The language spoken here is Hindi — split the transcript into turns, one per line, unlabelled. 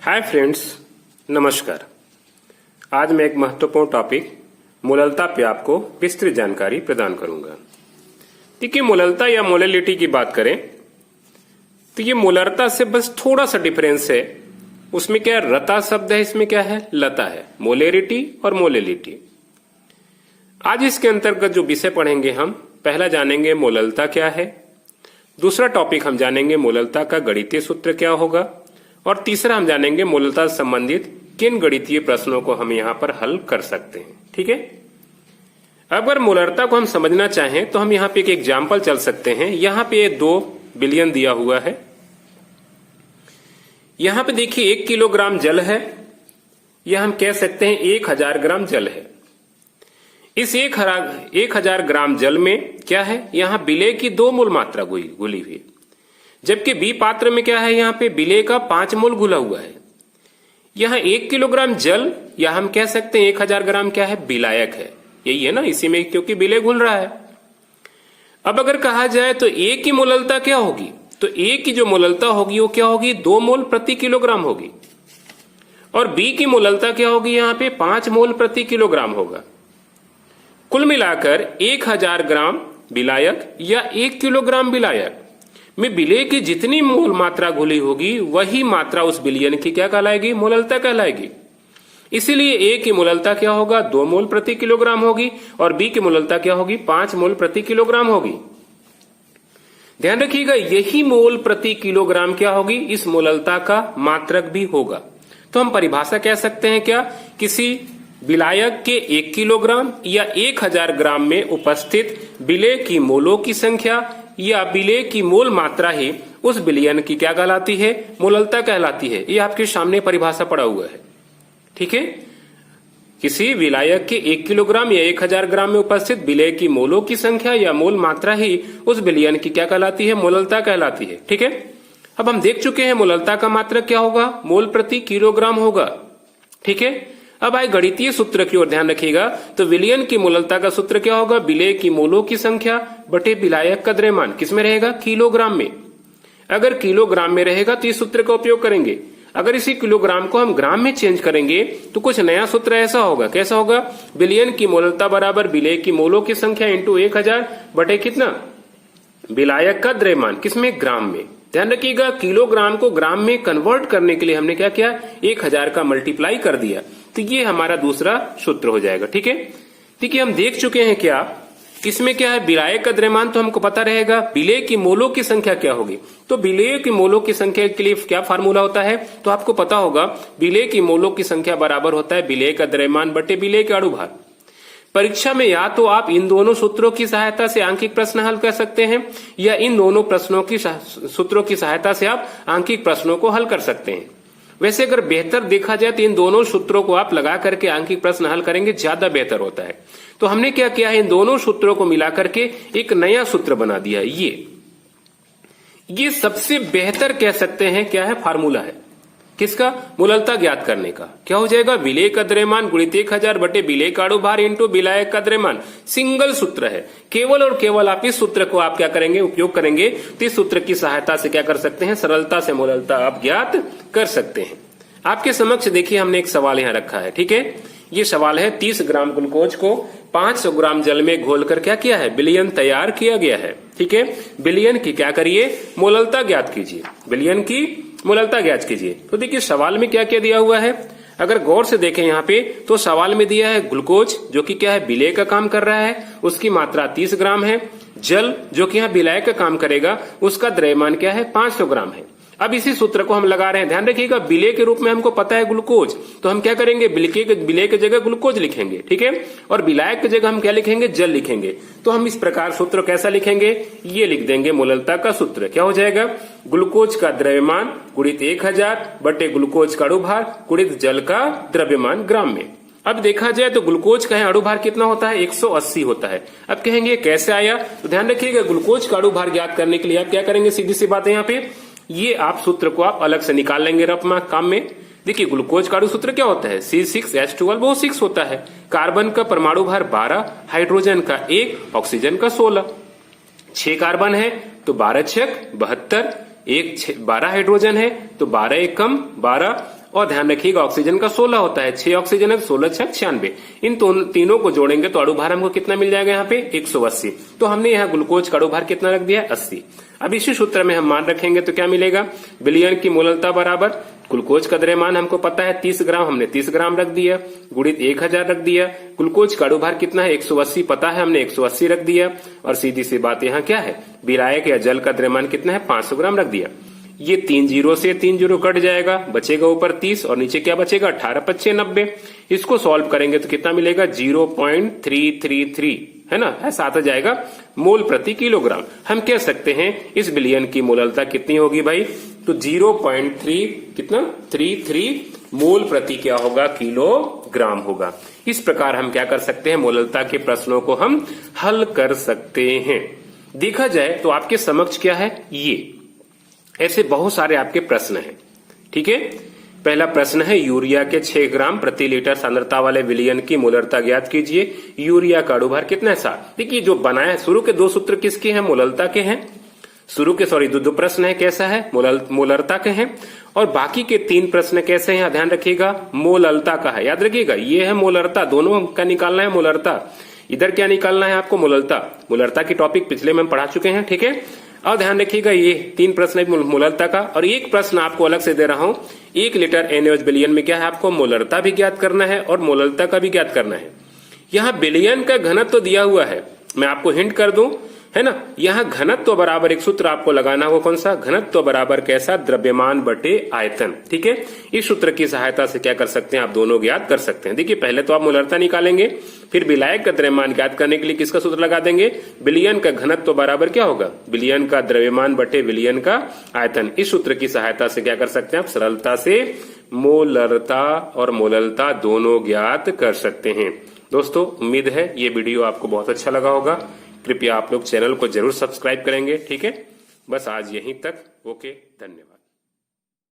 हाय फ्रेंड्स, नमस्कार। आज मैं एक महत्वपूर्ण टॉपिक मोललता पे आपको विस्तृत जानकारी प्रदान करूंगा। देखिए, मोललता या मोलेलिटी की बात करें तो ये मोलरता से बस थोड़ा सा डिफरेंस है। उसमें क्या है, रता शब्द है, इसमें क्या है, लता है। मोलेरिटी और मोलेलिटी। आज इसके अंतर्गत जो विषय पढ़ेंगे हम, पहला जानेंगे मोललता क्या है, दूसरा टॉपिक हम जानेंगे मोललता का गणितीय सूत्र क्या होगा, और तीसरा हम जानेंगे मोललता से संबंधित किन गणितीय प्रश्नों को हम यहाँ पर हल कर सकते हैं। ठीक है, अगर मोलरता को हम समझना चाहें तो हम यहाँ पे एक एग्जाम्पल चल सकते हैं। यहाँ पे 2 बिलियन दिया हुआ है। यहाँ पे देखिए 1 किलोग्राम जल है, या हम कह सकते हैं 1000 ग्राम जल है। इस 1000 ग्राम जल में क्या है, यहाँ विलेय की 2 मोल मात्रा घुली हुई है, जबकि बी पात्र में क्या है, यहाँ पे विलेय का 5 मोल घुला हुआ है। यहाँ 1 किलोग्राम जल, या हम कह सकते हैं 1000 ग्राम क्या है, विलायक है। यही है ना, इसी में क्योंकि विलेय घुल रहा है। अब अगर कहा जाए तो ए की मोललता क्या होगी, तो ए की जो मोललता होगी वो क्या होगी, 2 मोल प्रति किलोग्राम होगी। और बी की मोललता क्या होगी, यहाँ पे 5 मोल प्रति किलोग्राम होगा। कुल मिलाकर 1000 ग्राम विलायक या 1 किलोग्राम विलायक में विलेय की जितनी मोल मात्रा घुली होगी वही मात्रा उस विलयन की क्या कहलाएगी, मोललता कहलाएगी। इसीलिए ए की मोललता क्या होगा, 2 मोल प्रति किलोग्राम होगी, और बी की मोललता क्या होगी, 5 मोल प्रति किलोग्राम होगी। ध्यान रखिएगा, यही मोल प्रति किलोग्राम क्या होगी, इस मोललता का मात्रक भी होगा। तो हम परिभाषा कह सकते हैं क्या, किसी विलायक के 1 किलोग्राम या 1000 ग्राम में उपस्थित विलेय की मोलों की संख्या या विलेय की मोल मात्रा ही उस विलयन की क्या कहलाती है, मोललता कहलाती है। ये आपके सामने परिभाषा पड़ा हुआ है। ठीक है, किसी विलायक के 1 किलोग्राम या 1000 ग्राम में उपस्थित विलेय की मोलों की संख्या या मोल मात्रा ही उस विलयन की क्या कहलाती है, मोललता कहलाती है। ठीक है, अब हम देख चुके हैं मोललता का मात्रक क्या होगा, मोल प्रति किलोग्राम होगा। ठीक है, अब आए गणितीय सूत्र की ओर ध्यान रखिएगा। तो विलयन की मोललता का सूत्र क्या होगा, विलेय की मोलों की संख्या बटे विलायक का द्रव्यमान। किसमें रहेगा, किलोग्राम में। अगर किलोग्राम में रहेगा तो इस सूत्र का उपयोग करेंगे। अगर इसी किलोग्राम को हम ग्राम में चेंज करेंगे तो कुछ नया सूत्र ऐसा होगा। कैसा होगा, विलयन की मोललता बराबर विलेय की मोलों की संख्या इंटू 1000 बटे कितना, विलायक का द्रव्यमान। किसमें, ग्राम में। ध्यान रखिएगा, किलोग्राम को ग्राम में कन्वर्ट करने के लिए हमने क्या किया, 1000 का मल्टीप्लाई कर दिया, तो ये हमारा दूसरा सूत्र हो जाएगा। ठीक है, देखिए हम देख चुके हैं क्या, इसमें क्या है, विलायक का द्रव्यमान तो हमको पता रहेगा। विलेय की मोलों की संख्या क्या होगी, तो विलेय की मोलों की संख्या के लिए क्या फार्मूला होता है, तो आपको पता होगा, विलेय की मोलों की संख्या बराबर होता है विलेय का द्रव्यमान बटे विलेय का अणुभार। परीक्षा में या तो आप इन दोनों सूत्रों की सहायता से आंकिक प्रश्न हल कर सकते हैं, या इन दोनों प्रश्नों की सूत्रों की सहायता से आप आंकिक प्रश्नों को हल कर सकते हैं। वैसे अगर बेहतर देखा जाए तो इन दोनों सूत्रों को आप लगा करके आंकिक प्रश्न हल करेंगे, ज्यादा बेहतर होता है। तो हमने क्या किया है, इन दोनों सूत्रों को मिला करके एक नया सूत्र बना दिया। ये सबसे बेहतर कह सकते हैं क्या है, फार्मूला है। किसका, मोललता ज्ञात करने का। क्या हो जाएगा, विलेय का द्रव्यमान गुणित 1000 बटे विलेय का अणुभार इंटू विलायक का द्रव्यमान। सिंगल सूत्र है, केवल और केवल आप इस सूत्र को आप क्या करेंगे, उपयोग करेंगे। तो इस सूत्र की सहायता से क्या कर सकते हैं, सरलता से मोललता आप ज्ञात कर सकते हैं। आपके समक्ष देखिए हमने एक सवाल यहाँ रखा है। ठीक है, ये सवाल है, 30 ग्राम ग्लूकोज को 500 ग्राम जल में घोलकर क्या किया है, विलयन तैयार किया गया है। ठीक है, विलयन की क्या करिए, मोललता ज्ञात कीजिए। विलयन की मोललता ज्ञात कीजिए। तो देखिए सवाल में क्या क्या दिया हुआ है, अगर गौर से देखें यहाँ पे तो सवाल में दिया है ग्लूकोज जो कि क्या है, विलेय का काम कर रहा है, उसकी मात्रा 30 ग्राम है। जल जो कि यहाँ विलायक का काम करेगा, उसका द्रव्यमान क्या है, 500 ग्राम है। अब इसी सूत्र को हम लगा रहे हैं। ध्यान रखिएगा, विलेय के रूप में हमको पता है ग्लूकोज, तो हम क्या करेंगे, विलेय की जगह ग्लूकोज लिखेंगे। ठीक है, और विलायक की जगह हम क्या लिखेंगे, जल लिखेंगे। तो हम इस प्रकार सूत्र कैसा लिखेंगे, ये लिख देंगे मोललता का सूत्र। क्या हो जाएगा, ग्लूकोज का द्रव्यमान गुणित 1000 बटे ग्लूकोज का अणुभार गुणित जल का द्रव्यमान ग्राम में। अब देखा जाए तो ग्लूकोज का अणुभार कितना होता है, 180 होता है। अब कहेंगे कैसे आया, तो ध्यान रखिएगा, ग्लूकोज का अणुभार ज्ञात करने के लिए आप क्या करेंगे, सीधी सी बात है, यहाँ पे ये आप सूत्र को आप अलग से निकाल लेंगे रफ काम में। देखिए ग्लूकोज का सूत्र क्या होता है, C6H12 वो 6 होता है। कार्बन का परमाणु भार 12, हाइड्रोजन का 1, ऑक्सीजन का 16। 6 कार्बन है तो 12 छक 72, 12 हाइड्रोजन है तो 12 एकम 12, और ध्यान रखिएगा ऑक्सीजन का 16 होता है, 6 ऑक्सीजन है, 16 6 96। इन तीनों को जोड़ेंगे तो अणुभार हमको कितना मिल जाएगा यहाँ पे 180। तो हमने यहाँ ग्लूकोज का अणुभार कितना रख दिया 80। अब इसी सूत्र में हम मान रखेंगे तो क्या मिलेगा, विलयन की मोललता बराबर ग्लूकोज का द्रव्यमान हमको पता है 30 ग्राम, हमने 30 ग्राम रख दिया, गुणित 1000 रख दिया। ग्लूकोज का अणुभार कितना है 180 पता है, हमने 180 रख दिया। और सीधी सी बात यहाँ क्या है, विलायक या जल का द्रव्यमान कितना है 500 ग्राम रख दिया। ये 3 जीरो से 3 जीरो कट जाएगा, बचेगा ऊपर 30 और नीचे क्या बचेगा 18 25 90। इसको सॉल्व करेंगे तो कितना मिलेगा 0.333 है ना, ऐसा आता जाएगा मोल प्रति किलोग्राम। हम कह सकते हैं इस विलयन की मोललता कितनी होगी भाई, तो 0.33 मोल प्रति क्या होगा किलोग्राम होगा। इस प्रकार हम क्या कर सकते हैं, मोललता के प्रश्नों को हम हल कर सकते हैं। देखा जाए तो आपके समक्ष क्या है, ये ऐसे बहुत सारे आपके प्रश्न हैं। ठीक है, पहला प्रश्न है यूरिया के 6 ग्राम प्रति लीटर सांद्रता वाले विलयन की मोलरता ज्ञात कीजिए। यूरिया का अणुभार कितना है 7। देखिए जो बनाया शुरू के 2 सूत्र किसके हैं, मोललता के हैं। शुरू के दो प्रश्न है कैसा है, मोलरता के हैं। और बाकी के 3 प्रश्न कैसे हैं, ध्यान रखिएगा मोललता का है। याद रखिएगा ये है मोलरता, दोनों का निकालना है मोलरता। इधर क्या निकालना है आपको, मोलरता की टॉपिक पिछले में हम पढ़ा चुके हैं। ठीक है, और ध्यान रखिएगा ये 3 प्रश्न है मोलरता का। और एक प्रश्न आपको अलग से दे रहा हूं, 1 लीटर NaOH विलयन में क्या है, आपको मोलरता भी ज्ञात करना है और मोललता का भी ज्ञात करना है। यहाँ विलयन का घनत्व तो दिया हुआ है, मैं आपको हिंट कर दूं है ना, यहाँ घनत्व बराबर एक सूत्र आपको लगाना होगा, कौन सा, घनत्व बराबर कैसा, द्रव्यमान बटे आयतन। ठीक है, इस सूत्र की सहायता से क्या कर सकते हैं आप दोनों ज्ञात कर सकते हैं। देखिए पहले तो आप मोलरता निकालेंगे, फिर विलायक का द्रव्यमान ज्ञात करने के लिए किसका सूत्र लगा देंगे, विलयन का घनत्व बराबर क्या होगा, विलयन का द्रव्यमान बटे विलयन का आयतन। इस सूत्र की सहायता से क्या कर सकते हैं आप सरलता से मोलरता और मोललता दोनों ज्ञात कर सकते हैं। दोस्तों उम्मीद है ये वीडियो आपको बहुत अच्छा लगा होगा। कृपया आप लोग चैनल को जरूर सब्सक्राइब करेंगे। ठीक है, बस आज यहीं तक। ओके, धन्यवाद।